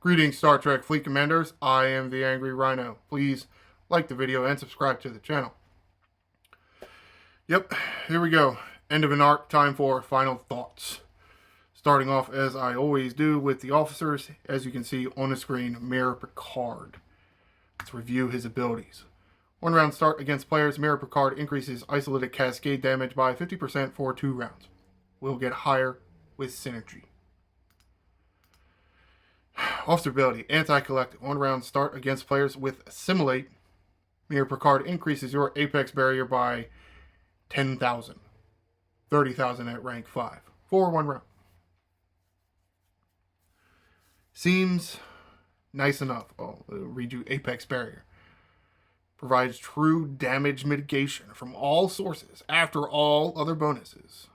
Greetings, Star Trek Fleet Commanders. I am the Angry Rhino. Please like the video and subscribe to the channel. Yep, here we go. End of an arc, time for final thoughts. Starting off as I always do with the officers, as you can see on the screen, Mirror Picard. Let's review his abilities. 1 round start against players, Mirror Picard increases isolated cascade damage by 50% for 2 rounds. Will get higher with synergy. Officer ability, anti-collective. 1 round start against players with Assimilate. Mirror Picard increases your apex barrier by 10,000. 30,000 at rank 5 for 1 round. Seems nice enough. I'll read you apex barrier. Provides true damage mitigation from all sources after all other bonuses.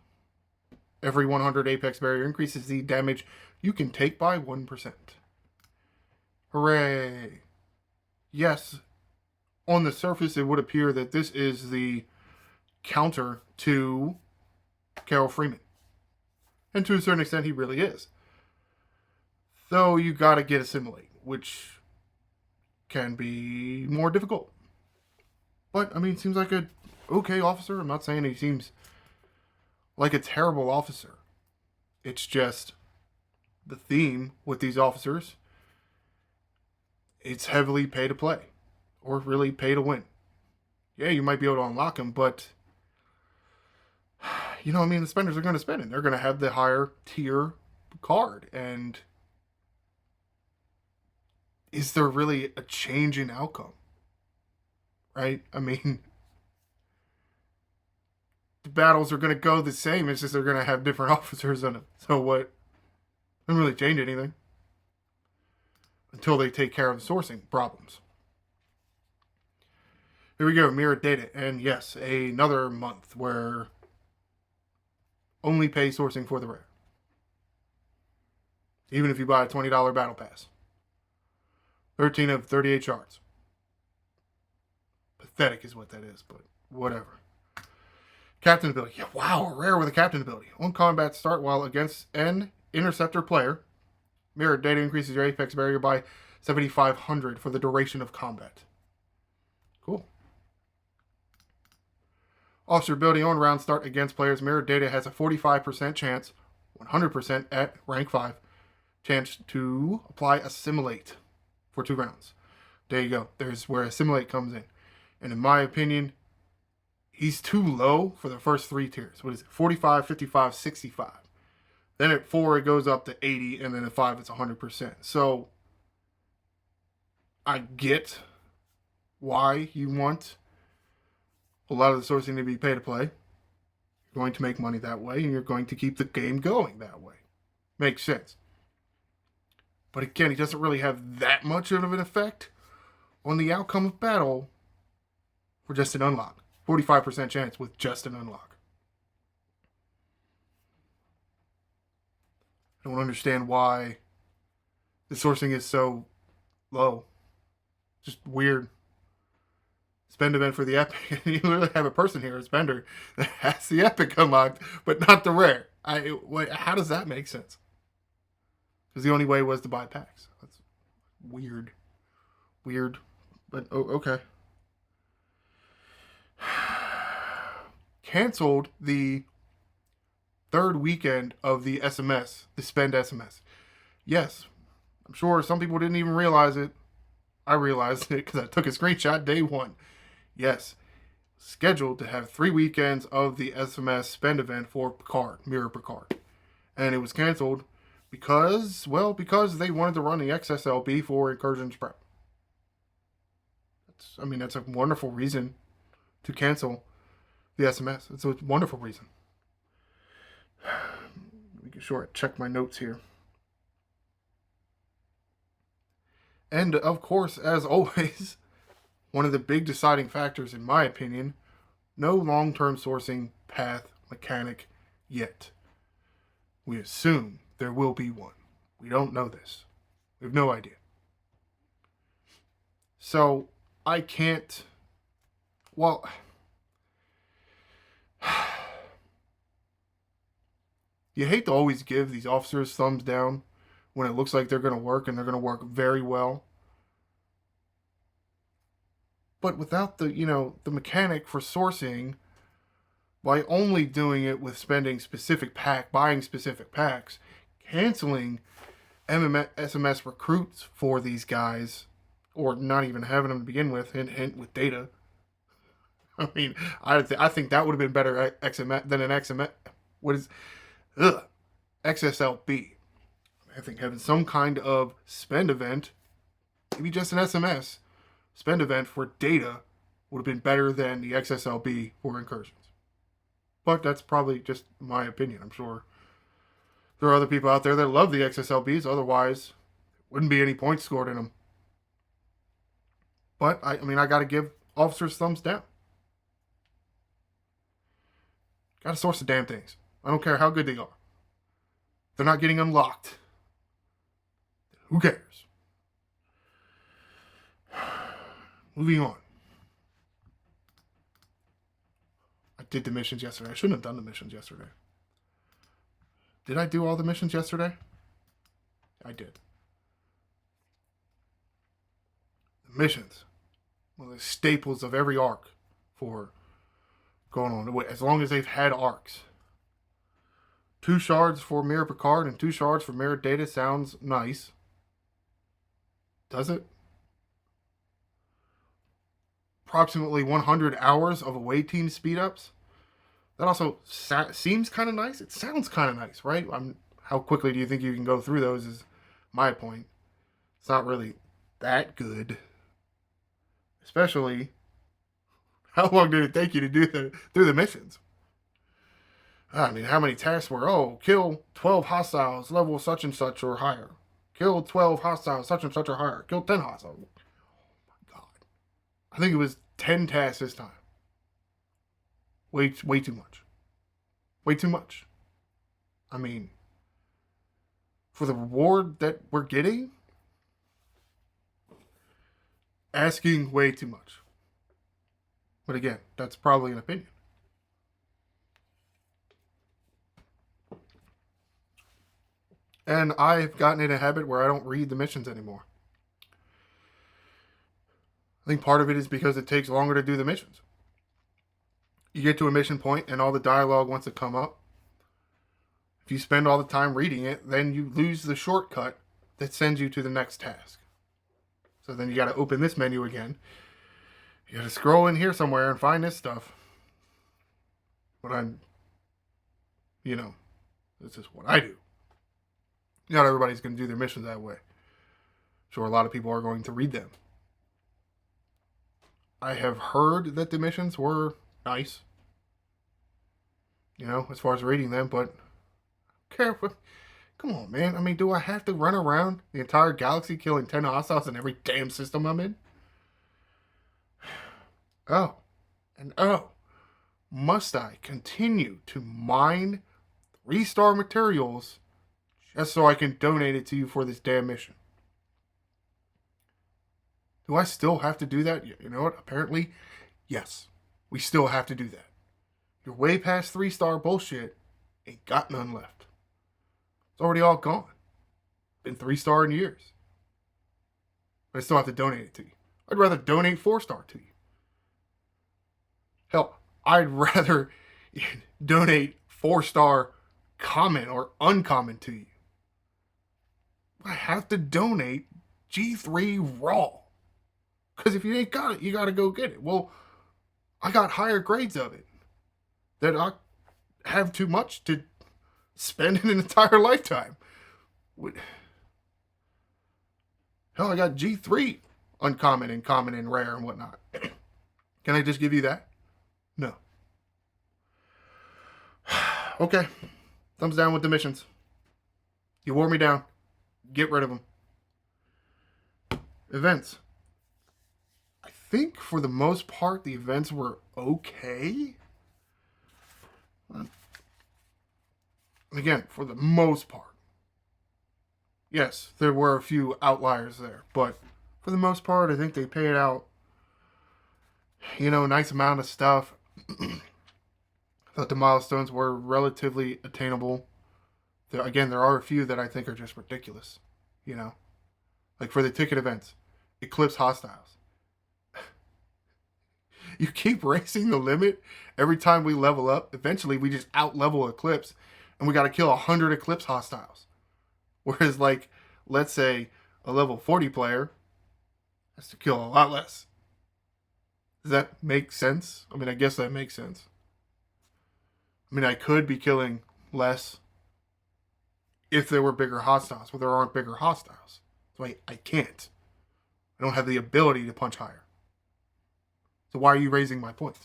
Every 100 apex barrier increases the damage you can take by 1%. Hooray! Yes, on the surface it would appear that this is the counter to Carol Freeman. And to a certain extent he really is. Though you gotta get Assimilate, which can be more difficult. But, I mean, seems like a okay officer. I'm not saying he seems like a terrible officer. It's just the theme with these officers, it's heavily pay to play. Or really pay to win. Yeah, you might be able to unlock them, but the spenders are going to spend it. They're going to have the higher tier card. And is there really a change in outcome? Right? I mean, the battles are going to go the same. It's just they're going to have different officers in them. So what? Doesn't really change anything. Until they take care of the sourcing problems. Here we go, mirror data. And yes, another month where only pay sourcing for the rare. Even if you buy a $20 battle pass. 13 of 38 shards. Pathetic is what that is, but whatever. Captain ability. Yeah, wow, a rare with a captain ability. On combat start while against an interceptor player. Mirror data increases your apex barrier by 7,500 for the duration of combat. Cool. Officer ability on round start against players. Mirror data has a 45% chance, 100% at rank 5, chance to apply Assimilate for 2 rounds. There you go. There's where Assimilate comes in. And in my opinion, he's too low for the first 3 tiers. What is it? 45, 55, 65. Then at 4, it goes up to 80, and then at 5, it's 100%. So, I get why you want a lot of the sourcing to be pay to play. You're going to make money that way, and you're going to keep the game going that way. Makes sense. But again, he doesn't really have that much of an effect on the outcome of battle for just an unlock. 45% chance with just an unlock. I don't understand why the sourcing is so low. Just weird. Spend event for the epic. You literally have a person here, a spender, that has the epic unlocked, but not the rare. How does that make sense? Because the only way was to buy packs. That's weird. Weird. But, okay. Canceled the 3rd weekend of the SMS, the spend SMS. Yes, I'm sure some people didn't even realize it. I realized it because I took a screenshot day 1. Yes, scheduled to have 3 weekends of the SMS spend event for Picard, Mirror Picard. And it was canceled because they wanted to run the XSLB for Incursion Prep. That's a wonderful reason to cancel the SMS. It's a wonderful reason. Make sure I check my notes here. And of course, as always, one of the big deciding factors, in my opinion, no long-term sourcing path mechanic yet. We assume there will be one. We don't know this. We have no idea. So, I can't... Well... You hate to always give these officers thumbs down when it looks like they're going to work and they're going to work very well. But without the, the mechanic for sourcing, by only doing it with spending buying specific packs, canceling SMS recruits for these guys, or not even having them to begin with, hint with data. I mean, I think that would have been better than an XMS. What is XSLB? I think having some kind of spend event, maybe just an SMS spend event for data, would have been better than the XSLB for incursions. But that's probably just my opinion. I'm sure there are other people out there that love the XSLBs. Otherwise, there wouldn't be any points scored in them. But, I got to give officers thumbs down. Got to source the damn things. I don't care how good they are. They're not getting unlocked. Who cares? Moving on. I did the missions yesterday. I shouldn't have done the missions yesterday. Did I do all the missions yesterday? I did. The missions. One of the staples of every arc for going on. As long as they've had arcs. 2 shards for Mirror Picard and 2 shards for Mirror Data sounds nice. Does it? Approximately 100 hours of away team speed ups. That also seems kind of nice. It sounds kind of nice, right? How quickly do you think you can go through those is my point. It's not really that good. Especially, how long did it take you to do through the missions? I mean, how many tasks were, kill 12 hostiles, level such and such or higher. Kill 12 hostiles, such and such or higher. Kill 10 hostiles. Oh my God. I think it was 10 tasks this time. Way too much. Way too much. I mean, for the reward that we're getting, asking way too much. But again, that's probably an opinion. And I've gotten in a habit where I don't read the missions anymore. I think part of it is because it takes longer to do the missions. You get to a mission point and all the dialogue wants to come up. If you spend all the time reading it, then you lose the shortcut that sends you to the next task. So then you got to open this menu again. You got to scroll in here somewhere and find this stuff. But this is what I do. Not everybody's going to do their missions that way. Sure, a lot of people are going to read them. I have heard that the missions were nice. As far as reading them, but careful. Come on, man. I mean, do I have to run around the entire galaxy killing 10 hostiles in every damn system I'm in? Must I continue to mine 3-star materials just so I can donate it to you for this damn mission? Do I still have to do that? You know what? Apparently, yes. We still have to do that. You're way past 3-star bullshit. Ain't got none left. It's already all gone. Been 3-star in years. But I still have to donate it to you. I'd rather donate 4-star to you. Hell, I'd rather donate 4-star common or uncommon to you. I have to donate G3 raw. Because if you ain't got it, you got to go get it. Well, I got higher grades of it that I have too much to spend in an entire lifetime. Hell, I got G3 uncommon and common and rare and whatnot. Can I just give you that? No. Okay. Thumbs down with the missions. You wore me down. Get rid of them. Events. I think for the most part, the events were okay. Again, for the most part. Yes, there were a few outliers there, but for the most part, I think they paid out, a nice amount of stuff. I thought the milestones were relatively attainable. There are a few that I think are just ridiculous. you know? Like for the ticket events, Eclipse hostiles. You keep raising the limit every time we level up. Eventually, we just out-level Eclipse, and we got to kill 100 Eclipse hostiles. Whereas, like, let's say a level 40 player has to kill a lot less. Does that make sense? I mean, I guess that makes sense. I mean, I could be killing less if there were bigger hostiles, but there aren't bigger hostiles. So I can't. I don't have the ability to punch higher. So why are you raising my points?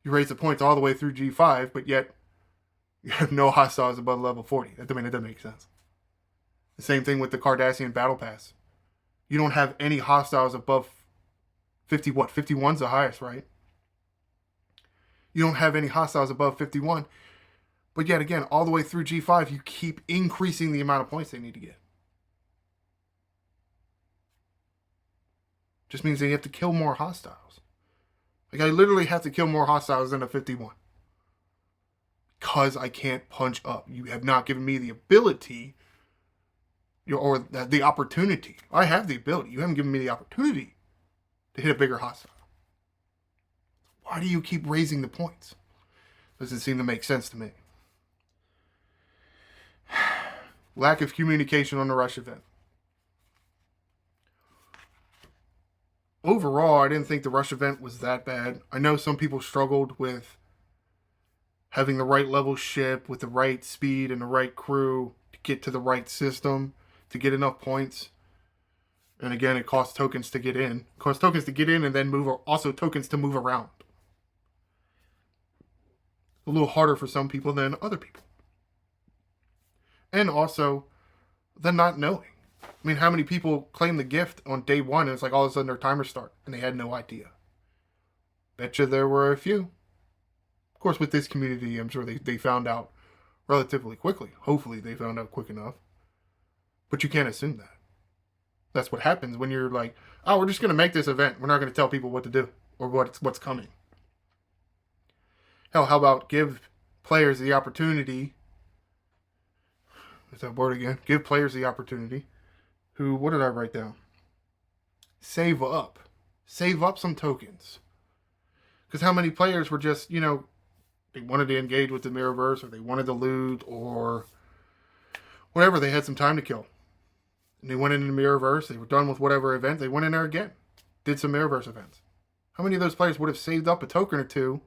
You raise the points all the way through G5, but yet you have no hostiles above level 40. That doesn't make sense. The same thing with the Cardassian Battle Pass. You don't have any hostiles above 50, what? 51's the highest, right? You don't have any hostiles above 51. But yet again, all the way through G5, you keep increasing the amount of points they need to get. Just means that you have to kill more hostiles. Like, I literally have to kill more hostiles than a 51. Because I can't punch up. You have not given me the ability or the opportunity. I have the ability. You haven't given me the opportunity to hit a bigger hostile. Why do you keep raising the points? Doesn't seem to make sense to me. Lack of communication on the rush event. Overall, I didn't think the rush event was that bad. I know some people struggled with having the right level ship with the right speed and the right crew to get to the right system to get enough points. And again, it costs tokens to get in. It costs tokens to get in and then move, also tokens to move around. A little harder for some people than other people. And also, the not knowing. I mean, how many people claim the gift on day one and it's like all of a sudden their timers start and they had no idea? Betcha there were a few. Of course, with this community, I'm sure they found out relatively quickly. Hopefully they found out quick enough. But you can't assume that. That's what happens when you're like, oh, we're just going to make this event. We're not going to tell people what to do or what's coming. Hell, how about give players the opportunity. Is that word again? Give players the opportunity. What did I write down? Save up. Save up some tokens. Because how many players were just, they wanted to engage with the Mirrorverse or they wanted to loot or whatever. They had some time to kill. And they went into the Mirrorverse. They were done with whatever event. They went in there again. Did some Mirrorverse events. How many of those players would have saved up a token or two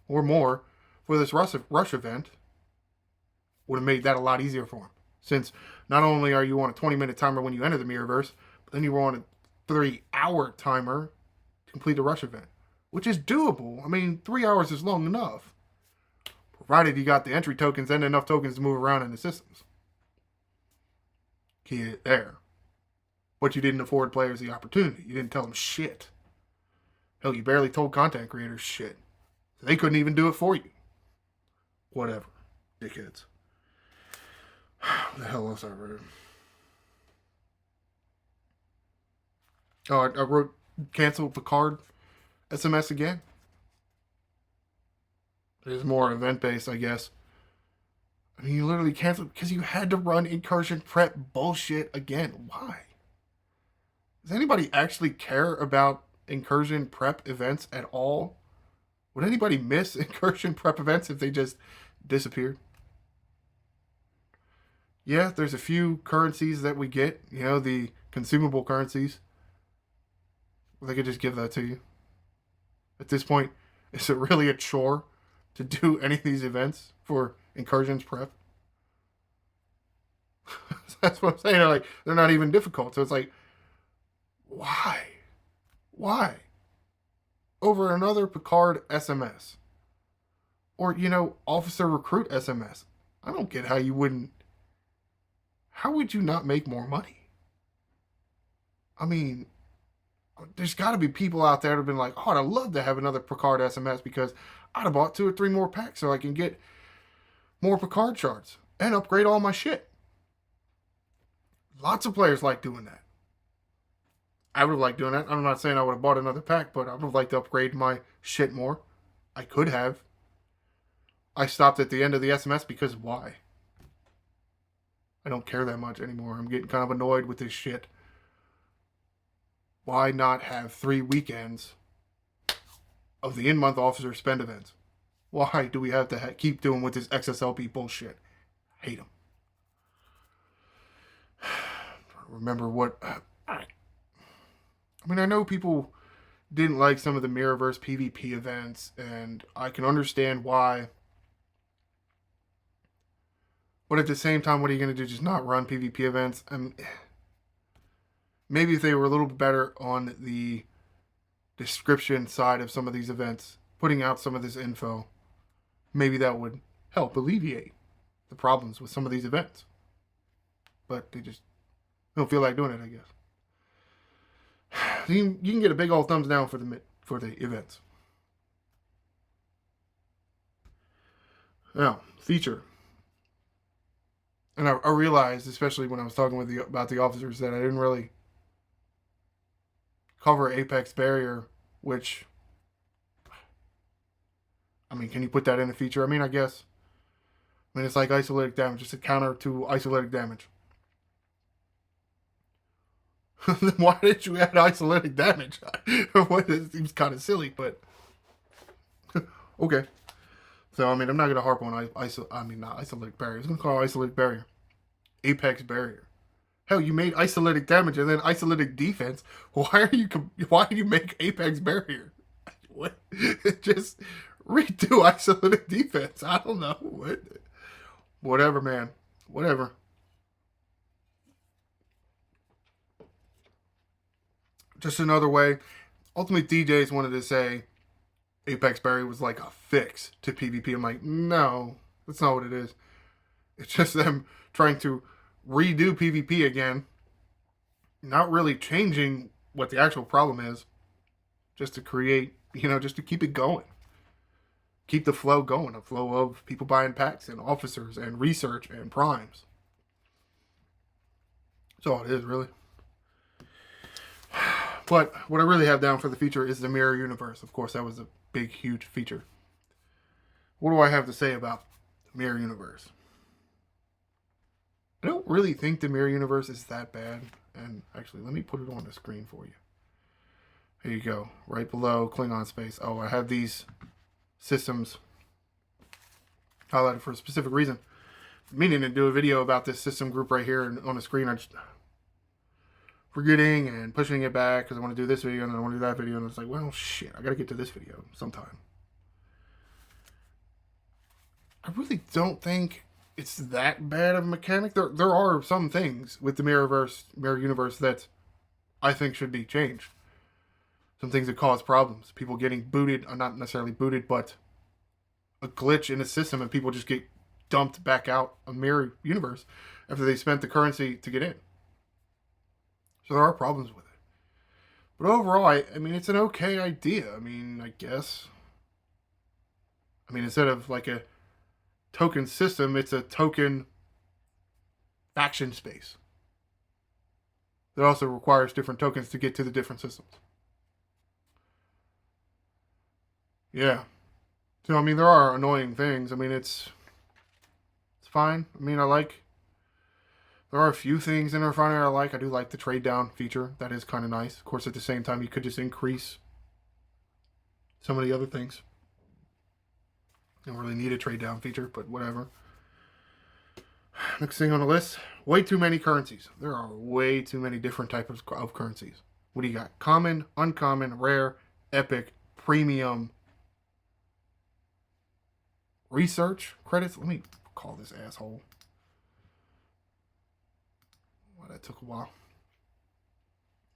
or more for this rush event? Would have made that a lot easier for them. Since not only are you on a 20-minute timer when you enter the Mirrorverse, but then you were on a 3-hour timer to complete the rush event. Which is doable. I mean, 3 hours is long enough. Provided you got the entry tokens and enough tokens to move around in the systems. Get there. But you didn't afford players the opportunity. You didn't tell them shit. Hell, you barely told content creators shit. So they couldn't even do it for you. Whatever. Dickheads. What the hell else I wrote? Oh, I wrote cancel Picard SMS again. It is more event-based, I guess. I mean, you literally canceled because you had to run Incursion Prep bullshit again. Why? Does anybody actually care about Incursion Prep events at all? Would anybody miss Incursion Prep events if they just disappeared? Yeah, there's a few currencies that we get, the consumable currencies. They could just give that to you. At this point, is it really a chore to do any of these events for Incursion's Prep? That's what I'm saying. They're not even difficult. So it's like, why? Why? Over another Picard SMS. Or, officer recruit SMS. I don't get how you wouldn't. How would you not make more money? I mean, there's got to be people out there that have been like, oh, I'd love to have another Picard SMS because I'd have bought 2 or 3 more packs so I can get more Picard shards and upgrade all my shit. Lots of players like doing that. I would have liked doing that. I'm not saying I would have bought another pack, but I would have liked to upgrade my shit more. I could have. I stopped at the end of the SMS because why? I don't care that much anymore. I'm getting kind of annoyed with this shit. Why not have 3 weekends of the in-month officer spend events? Why do we have to keep doing with this XSLP bullshit? I hate them. Remember what... I mean, I know people didn't like some of the Mirrorverse PvP events, and I can understand why. But at the same time, what are you going to do? Just not run PvP events? Maybe if they were a little bit better on the description side of some of these events, putting out some of this info, maybe that would help alleviate the problems with some of these events. But they just don't feel like doing it, I guess. You can get a big old thumbs down for the events. Now, feature. And I realized, especially when I was talking about the officers, that I didn't really cover Apex Barrier, which, I mean, can you put that in a feature? I mean, I guess. I mean, it's like isolated damage. Just a counter to isolated damage. Then why did you add isolated damage? It seems kind of silly, but okay. So, I mean, I'm not going to harp on not isolated barrier. I'm going to call it isolated barrier. Apex Barrier. Hell, you made isolated damage and then isolated defense. Why do you make Apex Barrier? What? Just redo isolated defense. I don't know. Whatever, man. Whatever. Just another way. Ultimate DJs wanted to say Apex Barrier was like a fix to PvP. I'm like, no, that's not what it is. It's just them trying to redo PvP again, not really changing what the actual problem is, just to create, just to keep it going. Keep the flow going, a flow of people buying packs and officers and research and primes. That's all it is, really. But what I really have down for the feature is the Mirror Universe. Of course, that was a big, huge feature. What do I have to say about the Mirror Universe? I don't really think the Mirror Universe is that bad. And actually, let me put it on the screen for you. Here you go. Right below Klingon Space. Oh, I have these systems highlighted for a specific reason. Meaning to do a video about this system group right here and on the screen. I just forgetting and pushing it back because I want to do this video and then I want to do that video. And it's like, well, shit, I got to get to this video sometime. I really don't think it's that bad of a mechanic. There are some things with the Mirror Universe that I think should be changed. Some things that cause problems. People getting booted, or not necessarily booted, but a glitch in the system and people just get dumped back out of Mirror Universe after they spent the currency to get in. So there are problems with it. But overall, I mean, it's an okay idea. I mean, I guess. I mean, instead of like a token system, it's a token faction space. That also requires different tokens to get to the different systems. Yeah. So, I mean, there are annoying things. I mean, it's fine. I mean, there are a few things in Refinery I like. I do like the trade down feature. That is kind of nice. Of course, at the same time, you could just increase some of the other things. You don't really need a trade down feature, but whatever. Next thing on the list, way too many currencies. There are way too many different types of currencies. What do you got? Common, uncommon, rare, epic, premium, research credits. Let me call this asshole. Well, that took a while.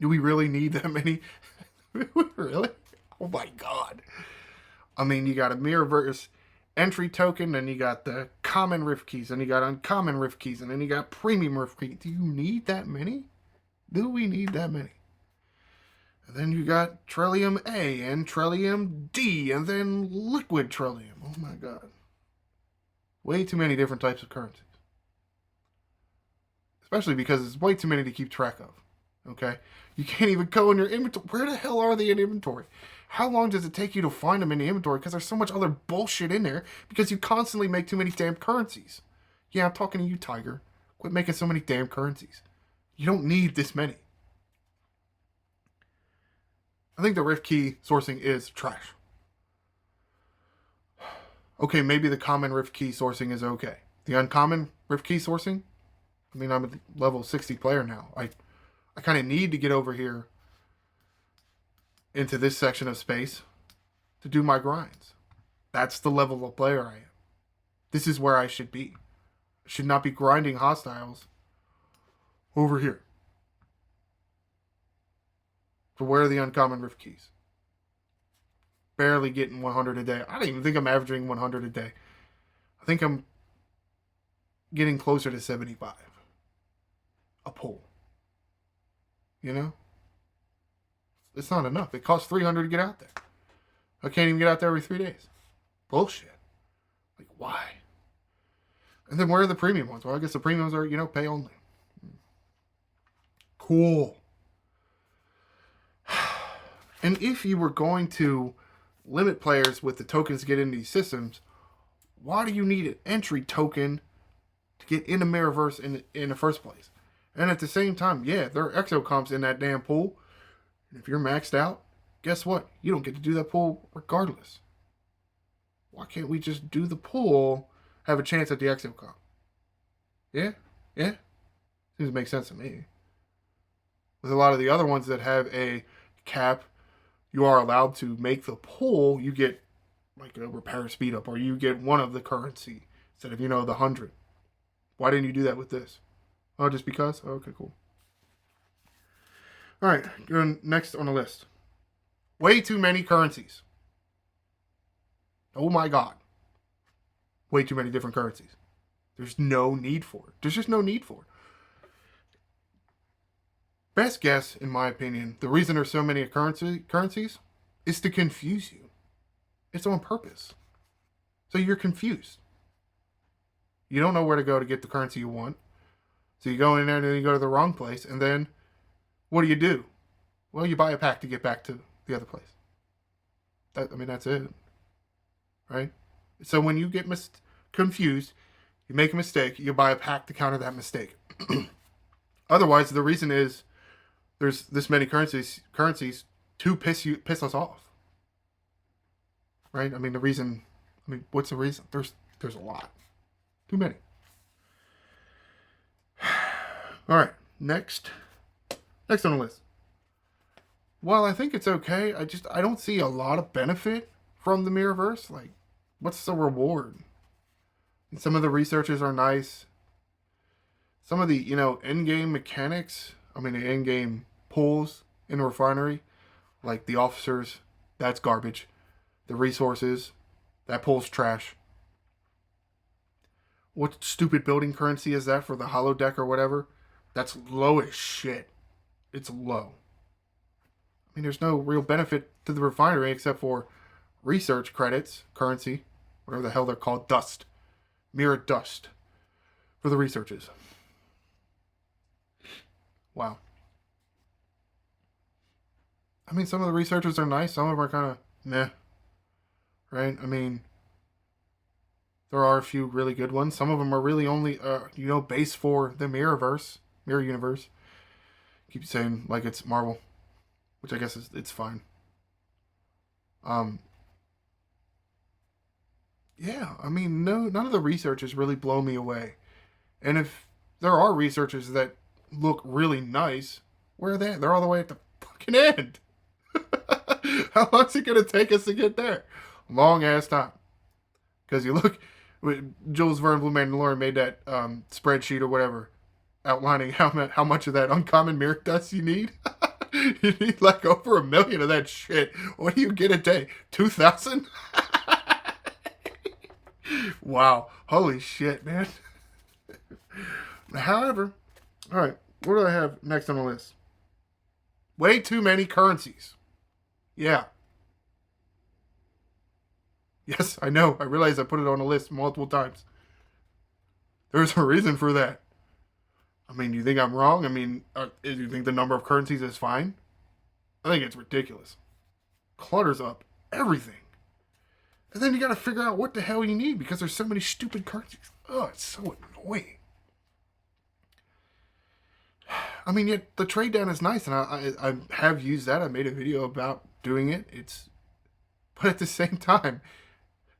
Do we really need that many? Really? Oh my god. I mean, you got a Mirrorverse entry token, then you got the common rift keys, and you got uncommon rift keys, and then you got premium rift keys. Do you need that many? Do we need that many? And then you got Trillium A and Trillium D, and then Liquid Trillium. Oh my god. Way too many different types of currencies. Especially because it's way too many to keep track of. Okay? You can't even go in your inventory. Where the hell are they in inventory? How long does it take you to find them in the inventory? Because there's so much other bullshit in there. Because you constantly make too many damn currencies. Yeah, I'm talking to you, Tiger. Quit making so many damn currencies. You don't need this many. I think the Rift key sourcing is trash. Okay, maybe the common Rift key sourcing is okay. The uncommon Rift key sourcing? I mean, I'm a level 60 player now. I kind of need to get over here into this section of space to do my grinds. That's the level of player I am. This is where I should be. I should not be grinding hostiles over here. So where are the uncommon Rift keys? Barely getting 100 a day. I don't even think I'm averaging 100 a day. I think I'm getting closer to 75 a pull. You know? It's not enough. It costs 300 to get out there. I can't even get out there every 3 days. Bullshit. Like, why? And then where are the premium ones? Well, I guess the premiums are, pay only. Cool. And if you were going to limit players with the tokens to get into these systems, why do you need an entry token to get into Mirrorverse in the first place? And at the same time, yeah, there are exocomps in that damn pool. And if you're maxed out, guess what? You don't get to do that pool regardless. Why can't we just do the pool, have a chance at the exocomp? Yeah? Seems to make sense to me. With a lot of the other ones that have a cap, you are allowed to make the pool, you get like a repair speed up, or you get one of the currency instead of, the 100. Why didn't you do that with this? Oh, just because? Oh, okay, cool. All right, going next on the list. Way too many currencies. Oh my God. Way too many different currencies. There's no need for it. There's just no need for it. Best guess, in my opinion, the reason there's so many currencies is to confuse you. It's on purpose. So you're confused. You don't know where to go to get the currency you want. So you go in there and then you go to the wrong place. And then what do? Well, you buy a pack to get back to the other place. That's it. Right? So when you get confused, you make a mistake, you buy a pack to counter that mistake. Otherwise, the reason is there's this many currencies to piss us off. Right? What's the reason? There's a lot. Too many. All right, next on the list. While I think it's okay, I don't see a lot of benefit from the Mirrorverse. Like, what's the reward? And some of the researches are nice. Some of the, in-game mechanics, the in-game pulls in the refinery, like the officers, that's garbage. The resources, that pull's trash. What stupid building currency is that for the holodeck or whatever? That's low as shit. It's low. There's no real benefit to the refinery except for research credits, currency, whatever the hell they're called, dust. Mirror dust for the researches. Wow. Some of the researchers are nice. Some of them are kind of meh. Right? There are a few really good ones. Some of them are really only, based for the mirror universe. Keep saying like it's Marvel, which I guess it's fine. No, none of the researchers really blow me away. And if there are researchers that look really nice, where are they? They're all the way at the fucking end. How long is it going to take us to get there? Long ass time. Because you look, Jules Verne Blue Mandalorian made that spreadsheet or whatever, outlining how much of that uncommon mirror dust you need. You need like over 1 million of that shit. What do you get a day? 2,000? Wow. Holy shit, man. However, all right, what do I have next on the list? Way too many currencies. Yeah. Yes, I know. I realize I put it on the list multiple times. There's a reason for that. Do you think I'm wrong? Do you think the number of currencies is fine? I think it's ridiculous. Clutters up everything. And then you gotta figure out what the hell you need because there's so many stupid currencies. Oh, it's so annoying. I mean, yet the trade down is nice, and I have used that. I made a video about doing it. But at the same time,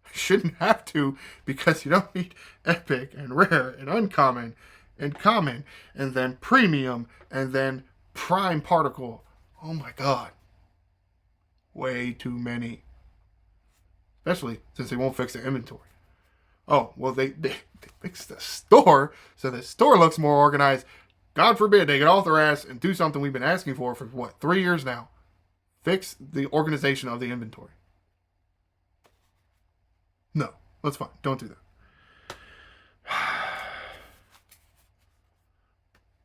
I shouldn't have to, because you don't need epic and rare and uncommon and common and then premium and then prime particle. Oh my god. Way too many. Especially since they won't fix the inventory. Oh, well, they fixed the store so the store looks more organized. God forbid they get off their ass and do something we've been asking for what, 3 years now? Fix the organization of the inventory. No, that's fine. Don't do that.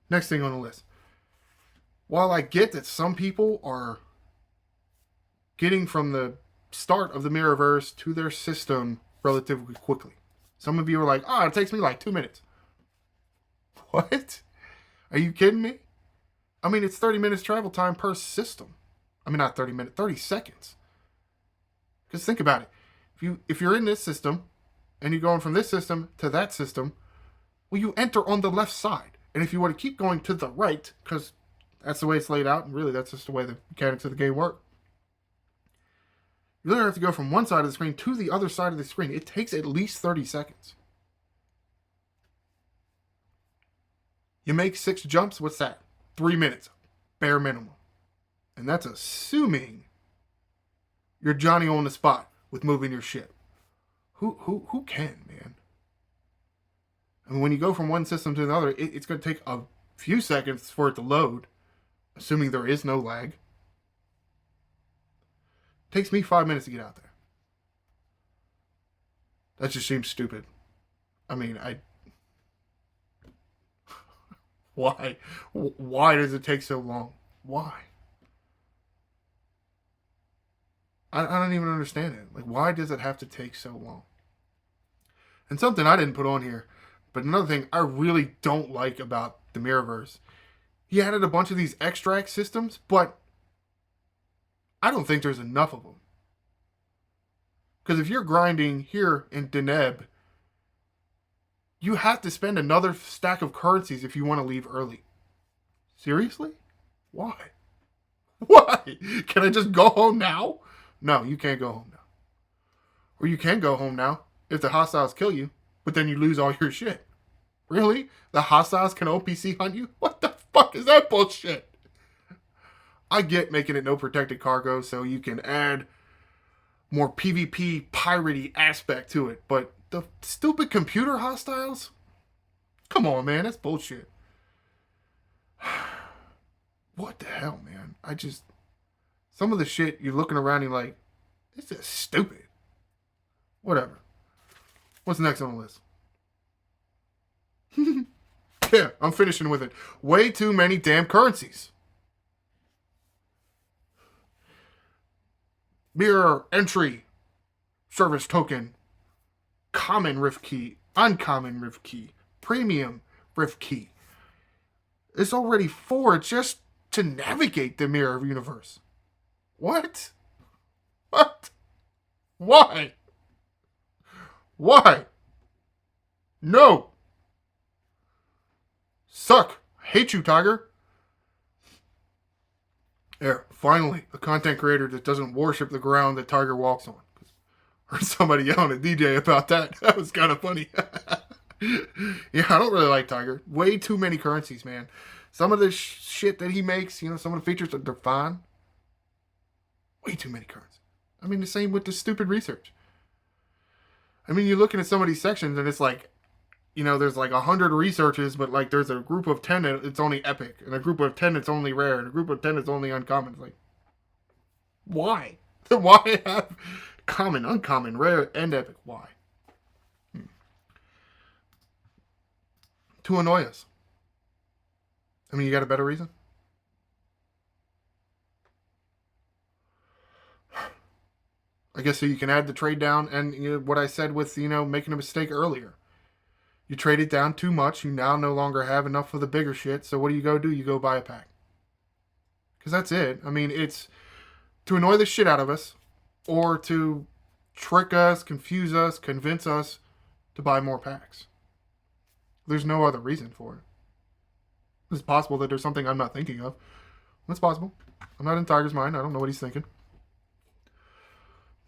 Next thing on the list. While I get that some people are getting from the start of the Mirrorverse to their system relatively quickly. Some of you are like, it takes me like 2 minutes. What? Are you kidding me? I mean, it's 30 minutes travel time per system. I mean, not 30 minutes, 30 seconds. Because think about it. If you're in this system and you're going from this system to that system, well, you enter on the left side. And if you want to keep going to the right, because that's the way it's laid out, and really that's just the way the mechanics of the game work, you literally have to go from one side of the screen to the other side of the screen. It takes at least 30 seconds. You make 6 jumps, what's that? 3 minutes. Bare minimum. And that's assuming you're Johnny on the spot with moving your ship. Who can, man? I mean, when you go from one system to another, it's going to take a few seconds for it to load, assuming there is no lag. It takes me 5 minutes to get out there. That just seems stupid. I mean, Why? Why does it take so long? Why? I don't even understand it. Like, why does it have to take so long? And something I didn't put on here, but another thing I really don't like about the Mirrorverse, he added a bunch of these extract systems, but I don't think there's enough of them. Because if you're grinding here in Deneb, you have to spend another stack of currencies if you want to leave early. Seriously? Why? Why? Can I just go home now? No, you can't go home now. Or you can go home now if the hostiles kill you, but then you lose all your shit. Really? The hostiles can OPC hunt you? What the fuck is that bullshit? I get making it no protected cargo so you can add more PvP piratey aspect to it, but the stupid computer hostiles? Come on, man, that's bullshit. What the hell, man? Some of the shit you're looking around and you're like, this is stupid. Whatever. What's next on the list? Yeah, I'm finishing with it. Way too many damn currencies. Mirror entry service token. Common Rift Key. Uncommon Rift Key. Premium Rift Key. It's already 4 just to navigate the Mirror universe. What? What? Why? Why? No. Suck. Hate you, Tiger. There, finally, a content creator that doesn't worship the ground that Tiger walks on. Heard somebody yelling at DJ about that. That was kind of funny. Yeah, I don't really like Tiger. Way too many currencies, man. Some of the shit that he makes, some of the features, they're fine. Way too many currencies. I mean, the same with the stupid research. I mean, you're looking at some of these sections and it's like, there's like 100 researches, but like there's a group of 10 that it's only epic, and a group of 10 that's only rare, and a group of 10 that's only uncommon. It's like, why? Why have common, uncommon, rare, and epic? Why? To annoy us. I mean, you got a better reason? I guess so you can add the trade down, and what I said with, making a mistake earlier. You trade it down too much, you now no longer have enough for the bigger shit, so what do? You go buy a pack. Because that's it. I mean, it's to annoy the shit out of us, or to trick us, confuse us, convince us to buy more packs. There's no other reason for it. It's possible that there's something I'm not thinking of. It's possible. I'm not in Tiger's mind. I don't know what he's thinking.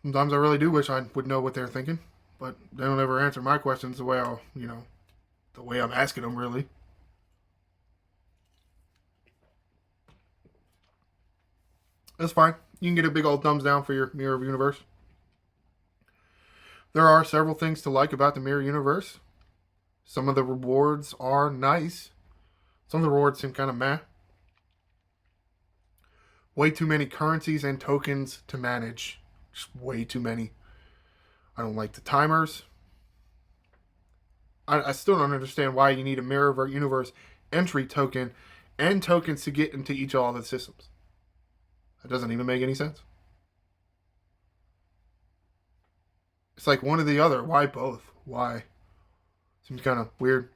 Sometimes I really do wish I would know what they're thinking, but they don't ever answer my questions the way the way I'm asking them, really. That's fine. You can get a big old thumbs down for your Mirror Universe. There are several things to like about the Mirror Universe. Some of the rewards are nice. Some of the rewards seem kind of meh. Way too many currencies and tokens to manage. Just way too many. I don't like the timers. I still don't understand why you need a Mirror Universe entry token and tokens to get into each of all the systems. That doesn't even make any sense. It's like one or the other. Why both? Why? Seems kind of weird.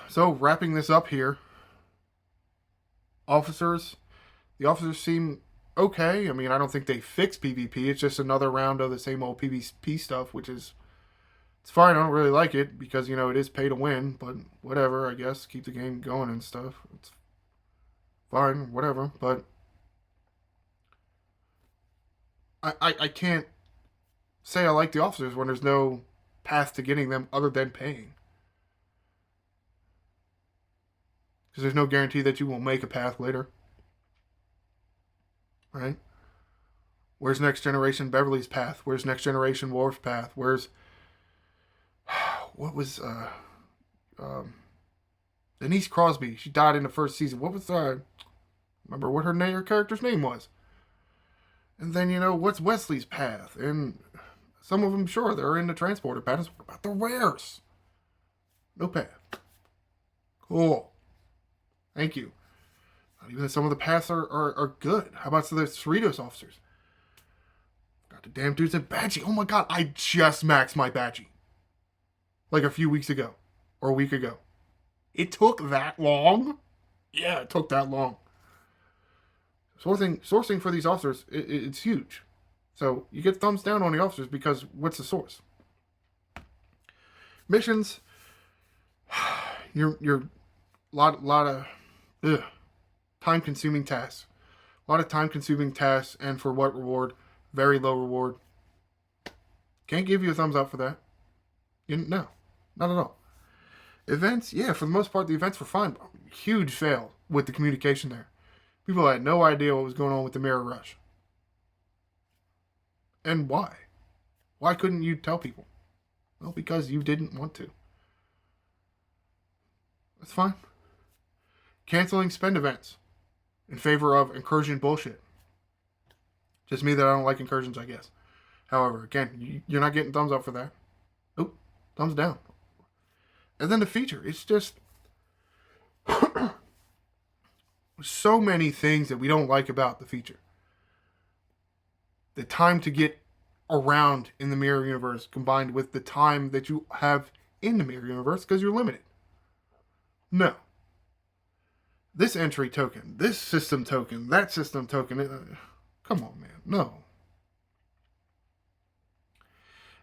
So, wrapping this up here. Officers. The officers seem okay. I mean, I don't think they fix PvP. It's just another round of the same old PvP stuff, which is... It's fine. I don't really like it because, it is pay to win. But whatever, I guess. Keep the game going and stuff. It's fine. Whatever. But... I can't say I like the officers when there's no path to getting them other than paying. Because there's no guarantee that you will make a path later. Right? Where's Next Generation Beverly's path? Where's Next Generation Worf's path? Where's... What was... Denise Crosby. She died in the first season. What was... remember what her character's name was. And then, what's Wesley's path? And some of them, sure, they're in the transporter patterns. What about the rares? No path. Cool. Thank you. Not even some of the paths are good. How about the Cerritos officers? Got the damn dudes at Badgie. Oh my god, I just maxed my Badgie. Like a few weeks ago. Or a week ago. It took that long? Yeah, it took that long. Sourcing for these officers, it's huge. So you get thumbs down on the officers because what's the source? Missions, you're lot of time-consuming tasks. A lot of time-consuming tasks, and for what reward? Very low reward. Can't give you a thumbs up for that. No, not at all. Events, yeah, for the most part, the events were fine. Huge fail with the communication there. People had no idea what was going on with the Mirror Rush. And why? Why couldn't you tell people? Well, because you didn't want to. That's fine. Canceling spend events in favor of incursion bullshit. Just me that I don't like incursions, I guess. However, again, you're not getting thumbs up for that. Oop, thumbs down. And then the feature, it's just... so many things that we don't like about the feature. The time to get around in the Mirror Universe combined with the time that you have in the Mirror Universe because you're limited. No. This entry token, this system token, that system token. Come on, man. No.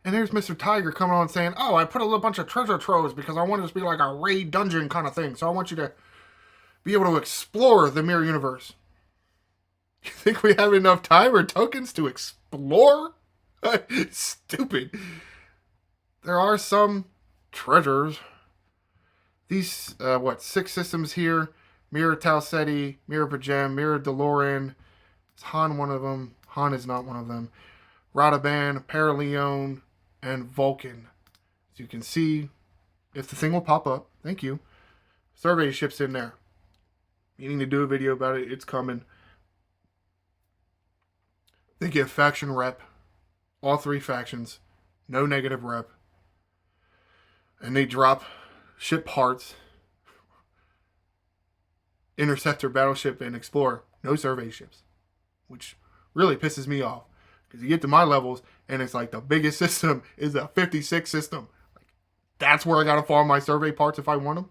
And there's Mr. Tiger coming on saying, oh, I put a little bunch of treasure troves because I want it to be like a raid dungeon kind of thing. So I want you to be able to explore the Mirror Universe. You think we have enough time or tokens to explore? Stupid. There are some treasures. These, 6 systems here. Mirror Talsetti, Mirror Pajem, Mirror DeLorean. Is Han one of them? Han is not one of them. Radaban, Paraleon, and Vulcan. As you can see, if the thing will pop up, thank you. Survey ships in there. Meaning to do a video about it, it's coming. They give faction rep. All 3 factions. No negative rep. And they drop ship parts. Interceptor, Battleship, and Explorer. No survey ships. Which really pisses me off. Because you get to my levels, and it's like the biggest system is a 56 system. Like, that's where I gotta farm my survey parts if I want them.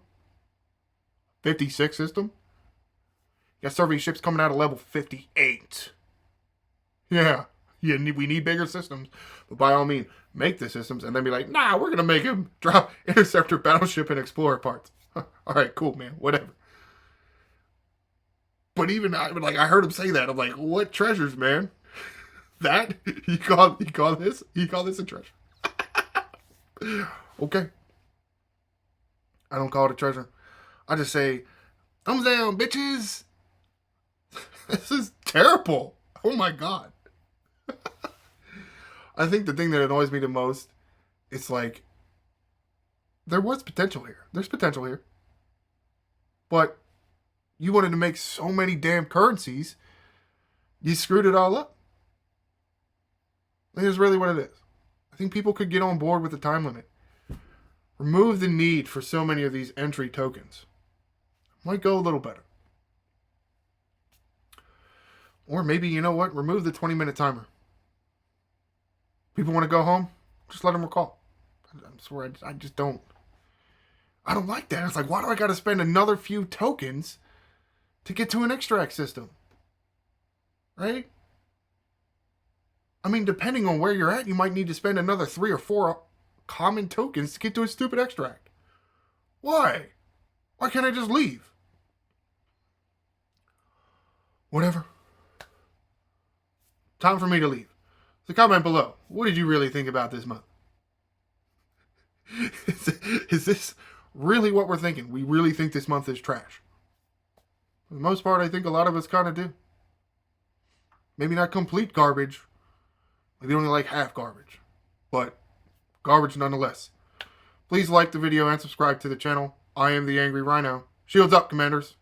56 system? You got survey ships coming out of level 58. Yeah, we need bigger systems. But by all means, make the systems and then be like, nah, we're going to make them drop Interceptor, Battleship, and Explorer parts. All right, cool, man. Whatever. But even I heard him say that. I'm like, what treasures, man? That you call this a treasure? Okay. I don't call it a treasure. I just say, thumbs down, bitches. This is terrible. Oh my god. I think the thing that annoys me the most, it's like, there was potential here. There's potential here. But you wanted to make so many damn currencies, you screwed it all up. I think that's really what it is. I think people could get on board with the time limit. Remove the need for so many of these entry tokens. Might go a little better. Or maybe, you know what? Remove the 20-minute timer. People want to go home? Just let them recall. I swear, I just don't. I don't like that. It's like, why do I got to spend another few tokens to get to an extract system? Right? I mean, depending on where you're at, you might need to spend another 3 or 4 common tokens to get to a stupid extract. Why? Why can't I just leave? Whatever. Time for me to leave. So comment below. What did you really think about this month? Is this really what we're thinking? We really think this month is trash? For the most part, I think a lot of us kind of do. Maybe not complete garbage. Maybe only like half garbage. But garbage nonetheless. Please like the video and subscribe to the channel. I am the Angry Rhino. Shields up, Commanders.